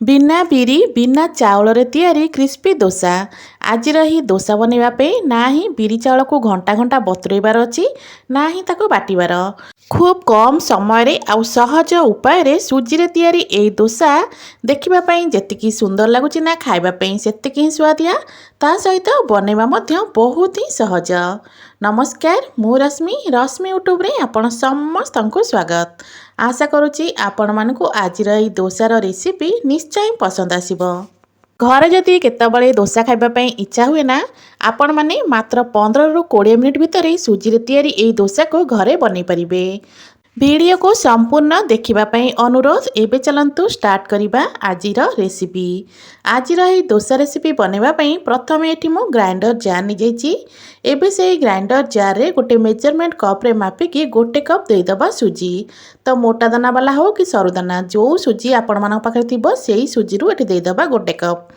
बिना बिरी बिना चाउल तैयारी क्रिस्पी दोसा। आज ही दोसा बनवाई ना ही बिरी चाउल को घंटा घंटा बतुरेबार अच्छी ना ही ताको बाटिबार। खूब कम समय आउ सहज उपाय सुजी रे तैयारी ए दोसा देखिबाई जेतिकी सुंदर लगुच ना खाइबापी सेतिकी ही स्वादिया ता सहित बनवा बहुत ही सहज। नमस्कार, मु रश्मि रश्मि यूट्यूब रे आपण समस्त को स्वागत। आशा करुच्ची आपण मानकु आजिर ई दोसार रेसिपी निश्चय पसंद आसिबो। घरे जदि केतबळे दोसा खाइबापी इच्छा हुए ना आपण माने मात्र 15 रु 20 मिनिट भितर सुजी रे तैयारी ए दोसा को घरे बनै परिबे। वीडियो को संपूर्ण देखिबापी अनुरोध। एबे चलंतु स्टार्ट करिबा आजिर रेसिपी। आजिर ई दोसा रेसिपी बनवाई प्रथम एठी मु ग्राइंडर जार नि जाइछि। एबे से ग्राइंडर जार रे गोटे मेजरमेंट कप रे मापिकी गोटे कप देदबा सुजी। तो मोटा दाना वाला हो कि सरू दाना जो सुजी आपण मानक पाखरे थिबो सेही सुजी रु एठी देदबा गोटे कप।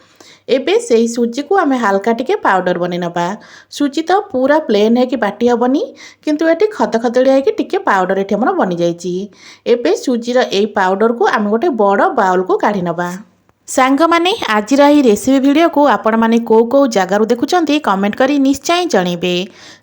एबे से सुजी को आमे हालका टिके पाउडर बनै नबा। सुजी तो पूरा प्लेन है कि बाटी हबनी किंतु एठी खदखदड़िया है कि टिके पाउडर एठी हमर बनि जाइछि। एबे सुजी रो एई पाउडर को आमे गोटे बड़ बाउल को काढी नबा। सांग माने आजिर ही रेसिपी वीडियो को आपण माने को जगार देखुंत कमेंट करी निश्चय जनइबे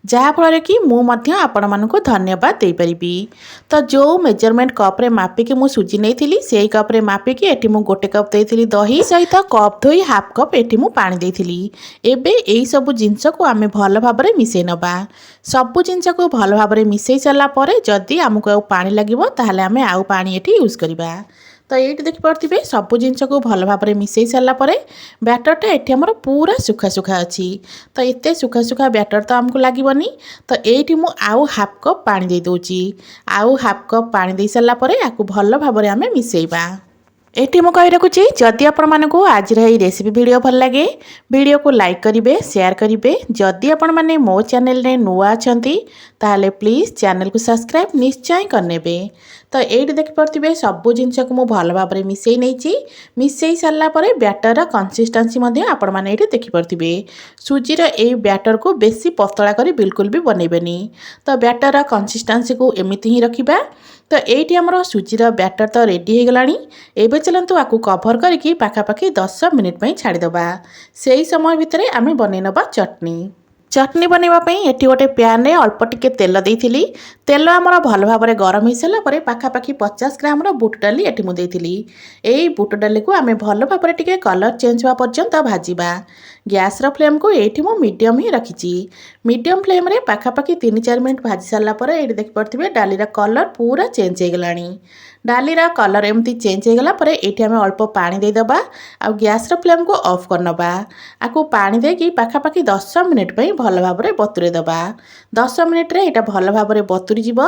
जहाँफल कि मु आपण मानक धन्यवाद दे परिबी। तो जो मेजरमेंट कप रे मापिकी मु सुजी नहीं थी से कप रे मापिकी एठी मु गोटे कप देइथिली दही सहित कप धोई हाफ कप एठी मु पानी देइथिली। एबे एई सब जिंस को आमे भल भाबरे मिसै नबा। सब जिंस को भल भाबरे मिसै सरला परे जदि हमको आउ पानी लागिबो ताहले आमे आउ पानी एठी यूज करिबा। तो ये देखिपे सब जिनस को भल भाव में मिसई सारापर बैटरटा ये आमर पूरा सुखा सुखा अच्छी। तो ये सुखा सुखा बैटर तो आमको लगनी। तो ये मु आउ हाफ कप पानी दे दूची। आउ हाफ कप पानी दे सारापर या भल भाव में आम मिसईबा। एठी मु कहि रखुची जदि आपण मानकु आजिर एई रेसिपी वीडियो भल लागे वीडियो को लाइक करिवे शेयर करिवे। जदि आपण माने मो चैनल रे नुआ अछंती ताहले प्लीज चैनल को सब्सक्राइब निश्चय करनेबे। तो एठी देखि परथिबे सब जिंस को मु भल भाबरे मिसई नैची। मिसई सारला परे बैटर कंसिस्टेंसी मध्ये आपण माने एठी देखि परथिबे। सुजी रो एई बैटर को बेसी पतला करी बिल्कुल भी बनेबेनी। तो बैटर कंसिस्टेंसी को एमिति ही रखिबा। तो ये आमर सुजीर बैटर तो रेडी हो गलानी। एबे चलंतु आकु कभर करके पाखापाखि 10 मिनिट पई छाड़ीदबा। से समय भितर आमे बनै नबा चटनी। चटनी बनवाई ये गोटे प्यान रे अल्प टिके तेल देइथिली। तेल आमर भल भाव में गरम हो सारा पर पाखापाखि 50 ग्राम बुट डाली एठी मु देइथिली। एई बुट डाली को आमे भल भाव में टिके कलर चेंज हुआ पर्यंत भाजिबा। गैस रो फ्लेम को एठी मु मीडियम ही रखिछि। मीडियम फ्लेम रे पाखापाखि 3-4 मिनिट भाजी सारा पर एठी देखि परथिबे डाली रा कलर पूरा चेंज हो गलानी। डाली रा कलर एमती चेंज हो गला पर एठी आमे अल्प पानी दे दबा। आ गैस रो फ्लेम को ऑफ कर नबा। आकु पानी देकी पाखापाखि 10 मिनिट पई भल भाव में बतुरे दबा। 10 मिनिट रे एटा भल भाव में बतुरी जिवो।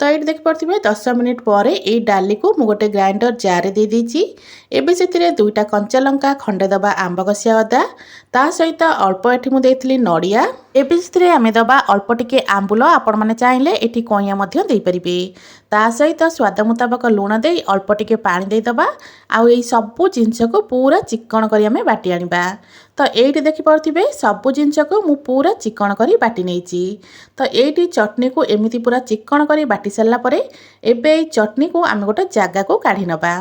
तो ये देखि परथिबे 10 मिनिट पर ए डाली को मु गोटे ग्राइंडर जार रे दे दीची। एबे सेतिरे 2टा कंचा लंका खंडे दबा आंब कसिया अदा ता सहित अल्प एठी मु देइथिली नडिया। एबे सेतिरे आमे दबा अल्प टिके आंबुल आपण माने चाहिले एठी कोइया मध्य देइ परिबे। ता सहित स्वाद मुताबिक लूण दे अल्प टिके पानी दे दबा। आ एई सब जिंस को पूरा चिकन करी आमे बाटी आनिबा। तो एठी देखि परथिबे सब जिंस को मु पूरा चिकन करी बाटी नेची। तो एठी चटनी को एमिति पूरा चिकन करी बाटी सरला परे एबे एई चटनी को आमे गोटे जागा को काढी नबा।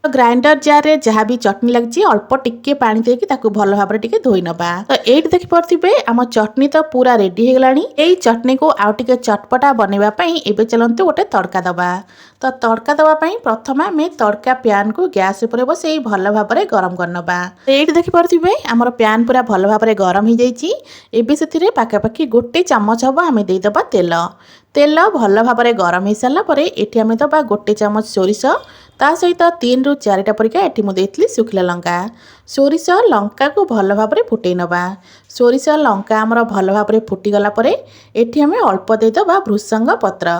तो ग्राइंडर जार रे जहाँ भी चटनी लगी अल्प टिके पानी देकी ताकू भल भाव में टिके धोई नबा। तो एठी देखि परथिबे आम चटनी तो पूरा रेडी हो गलानी। एई चटनी को आउ टिके चटपटा बनैबा पई एबे चलंतु गोटे तड़का दबा। तो तड़का दबा पई प्रथम आमे तड़का प्यान को गैस ऊपर बसई भल भाव में गरम करनबा। एठी देखि परथिबे हमर प्यान पूरा भल भाव में गरम हो जाइछि। एबे सेथिरे पाखापाखि गोटे चमच हबो आमे देई दबा तेल। तेल भल भाव में गरम हो सारा पर एठी आमे दबा गोटे चमच सोरिष ता सहित 3 रु 4टा परिका एठी मु देइथिली सुखला लंका। सोरिष लंका को भल भाव में फुटै नबा। सोरिष लंका आमर भल भाव में फुटी गला परे एठी आमे अल्प दे दबा भृसंग पत्र।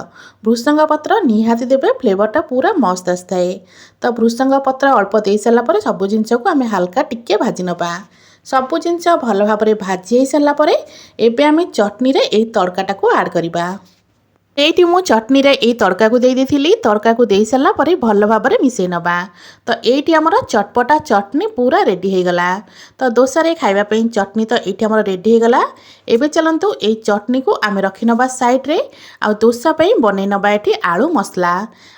भृसंग पत्र निहाती देबे फ्लेवरटा पूरा मस्त आस्थाए। तो भृसंग पत्र अल्प दे सारा पर सब जिंस को आमे हल्का टिके भाजी नबा। सब जिंस भल भाव में भाजी हो सारा पर एबे आमे चटनी रे एई तड़काटा को ऐड करिबा। एठी मु चटनी रे ए तड़का को दे देथिली। तड़का को दे सारा पर भल भाव में मिसई नबा। तो एठी हमर चटपटा चटनी पूरा रेडी हो गला। तो दोसा रे खाइबा पई चटनी तो एठी हमर रेडी हो गला। एबे चलंतु ए चटनी को आमे रखि नबा साइड रे। आ दोसा पई बनै नबा एठी आलू मसला।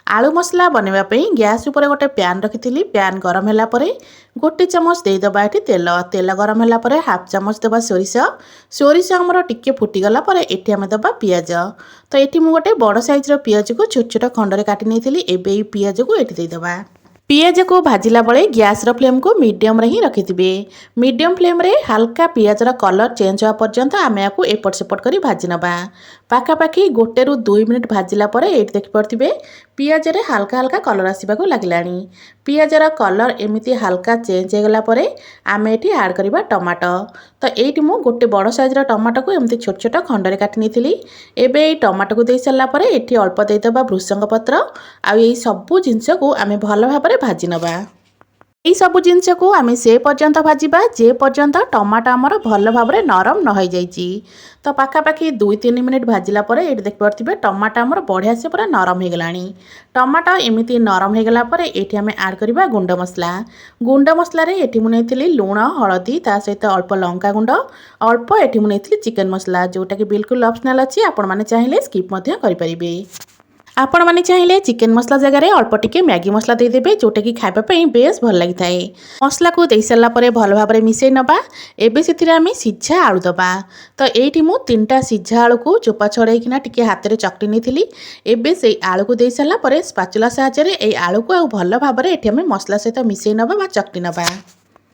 आलू मसला बनैबा पई गैस ऊपर गोटे प्यान रखिथिली। प्यान गरम होला परे गोटे चमच देदेबा एठी तेल। तेल गरम होला परे हाफ चमच देबा सोरिष। सोरिष हमर टिके फुटी गला परे एठी हम देबा पियाज। तो एठी मु गोटे बड़ साइज रो पियाज को छोट छोट खंड रे काटि नेथिली। एबे ई पियाज को एठी देदेबा। पियाज को भाजिला बेले गैस रो फ्लेम को मीडियम रे ही रखिथिबे। मीडियम फ्लेम रे हल्का पियाज रो कलर चेंज होआ पर्यंत आमे याकू एपट सेपट करी भाजी नबा। पाखापाखि 1 ରୁ 2 मिनिट भाजिला परे एठी देखि परथिबे पियाज रे हल्का हल्का कलर आसीबा को लागिलानी। पियाज रो कलर एमिति हल्का चेंज हे गला परे आमे एठी ऐड करबा टमाटो। तो एठी मु गोटे बड़ साइज रो टमाटो को एमिति छोट छोट खंड रे काटि नेथिली। एबे ए टमाटो को देई सल्ला परे एठी अल्प देई देबा भृषंग पत्र। आ एई सबु जिंस को आमे भलो भाबरे भाजी नबा। यही सबु जिनस को आम से पर्यंत भाजवा जे पर्यंत टमाटो आमर भल भाव नरम न हो जाइए। तो पाखापाखि 2-3 मिनिट भाजिला परे ये देखिपे टमाटो आमर बढ़िया से पूरा नरम हो गलानी। टमाटो एमती नरम हो गला परे एठी आम ऐड करबा गुंड मसला। गुंड मसला रे एठी मु नेथिली लूण हळदी ता सहित अल्प लंका गुंड अल्प एठी मु नेथिली चिकन मसला जोटा कि बिल्कुल ऑप्शनल अछि। आपण माने चाहिले स्किप मध्य करि परिबे। आपण माने चाहिले चिकन मसला जगह रे अल्प टिके मैगी मसला दे देबे जोटा कि खाइबा पई बेस भल लागि थाए। मसला को देई सल्ला परे भल भाबरे मिसै नबा। एबे सेथिरे आमी सिझा आलू दबा। तो एठी मु 3टा सिझा आलू को चोपा छड़ाई किना टिके हाथ रे चकटी नेथिली। एबे सेई आलू को देई सल्ला परे स्पाचुला सहायता रे एई आलू को भल भाबरे एठी आमी मसला सहित मिसै नबा बा चकटी नबा।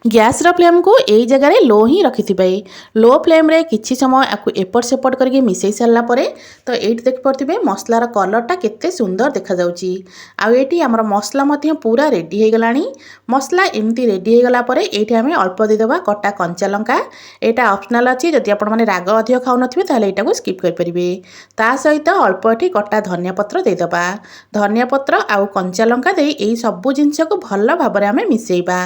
गैस रो फ्लेम को एई जगह रे लो ही रखिथिबे। लो फ्लेम रे किछि समय आकु एपट सेपट करके मिसै सल्ला परे तो एठी देख परथिबे मसला रो कलर टा केते सुंदर देखा जाउची। आ एठी हमर मसला मध्ये पूरा रेडी हे गलानी। मसला एमती रेडी हे गला परे एठी हमें अल्प दे देबा कटा कंचा लंका। एटा ऑप्शनल अछि। जदि आपण माने राग अधिक खाउ नथिबे ताले एटा को स्किप कर परिबे। ता सहित अल्प एठी कटा धनिया पत्र दे देबा। धनिया पत्र आ कंचा लंका दे एई सबु जिंस को भल्ला भाबरे हमें मिसैबा।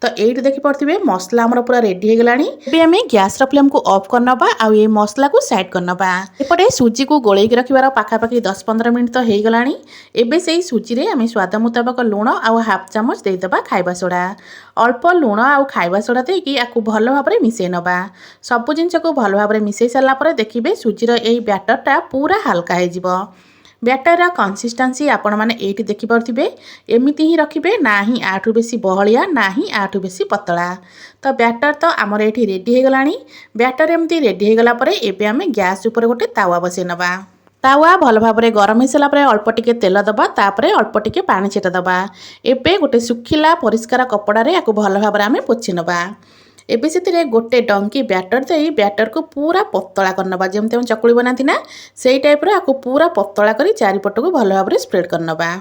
तो एठी देखि परथिबे मसला हमर पूरा रेडी हे गलानी। एबे हमें गैस रो फ्लेम को ऑफ करनबा आ ए मसला को साइड करनबा। एपटे सूजी को गोळेई के रखिबार पाखापाखि 10-15 मिनिट तो हे गलानी। एबे सेई सूजी रे हमें स्वाद मुताबिक लूण आ हाफ चमच दे देबा खाइबा सोडा। अल्प लूण आ खाइबा सोडा देकी आकु भल भाबरे मिसै नबा। सबु जिंस को भल भाबरे मिसै सल्ला परे देखिबे सूजी रो एई बैटर टा पूरा हल्का हे जिवो। बैटर रा कंसिस्टेंसी आपण माने एठी देखि परथिबे एमिति ही रखिबे ना ही आठु बेसी बहलिया ना ही आठु बेसी पतला। तो बैटर तो आमर एठी रेडी हे गलानी। बैटर एमिति रेडी हे गला परे एबे हमें गैस ऊपर गोटे तावा बसै नबा। तावा भल भाबरे गरम हे सला परे अल्प टिके तेल दबा तापरे अल्प टिके पानी छेटा दबा। एबे गोटे सुखिला परिष्कार कपड़ा रे आकु भल भाबरे हमें पोछि नबा। एबे सेतिरे गोटे डंकी बैटर देई बैटर को पूरा पतला करनबा। जेमते हम चकुली बनाती ना सेई टाइप रे आकु पूरा पतला करी चारिपट को भल भाबरे स्प्रेड करनबा।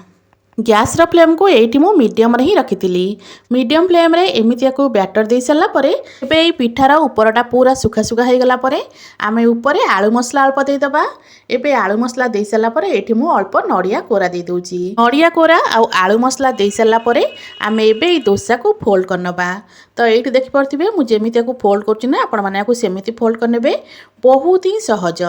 गैस रो फ्लेम को एठी मु मीडियम रे ही रखितिली। मीडियम फ्लेम रे एमिति आकु बैटर देई सल्ला परे एबे एई पिठार ऊपरटा पूरा सुखा सुखा हे गला परे आमे ऊपरे आलू मसला अल्प देई दबा। एबे आलू मसला देई सल्ला परे एठी मु अल्प नडिया कोरा देई दोची। नडिया कोरा आ आलू मसला देई सल्ला परे आमे एबे एई डोसा को फोल्ड करनबा। तो एठी देखि परथिबे मु जेमिति आकु फोल्ड करछि ना आपण माने आकु सेमिति फोल्ड करनेबे बहुत ही सहज।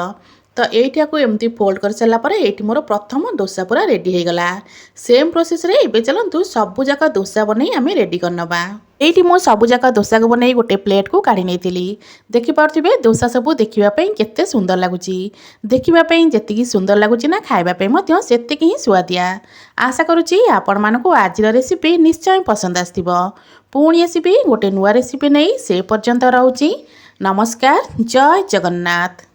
तो एठी आकु एमती फोल्ड कर सल्ला परे एठी मोर प्रथम डोसा पूरा रेडी हे गला। सेम प्रोसेस रे एबे चलंतु सबु जाका डोसा बनै आमे रेडी करनबा। एठी मो सबु जाका डोसा को बनै गोटे प्लेट को काढी नेतिली। देखि परथिबे डोसा सबु देखिबा पई केते सुंदर लागुची। देखिबा पई जेतिकी सुंदर लागुची ना खाइबा पई मध्य सेतिकी ही स्वादिया। आशा करूची आपण मानको आजिर रेसिपी निश्चय पसंद आस्तिबो। पुणी आसीबी गोटे नुआ रेसिपी नै से पर्यंत रहउची। नमस्कार, जय जगन्नाथ।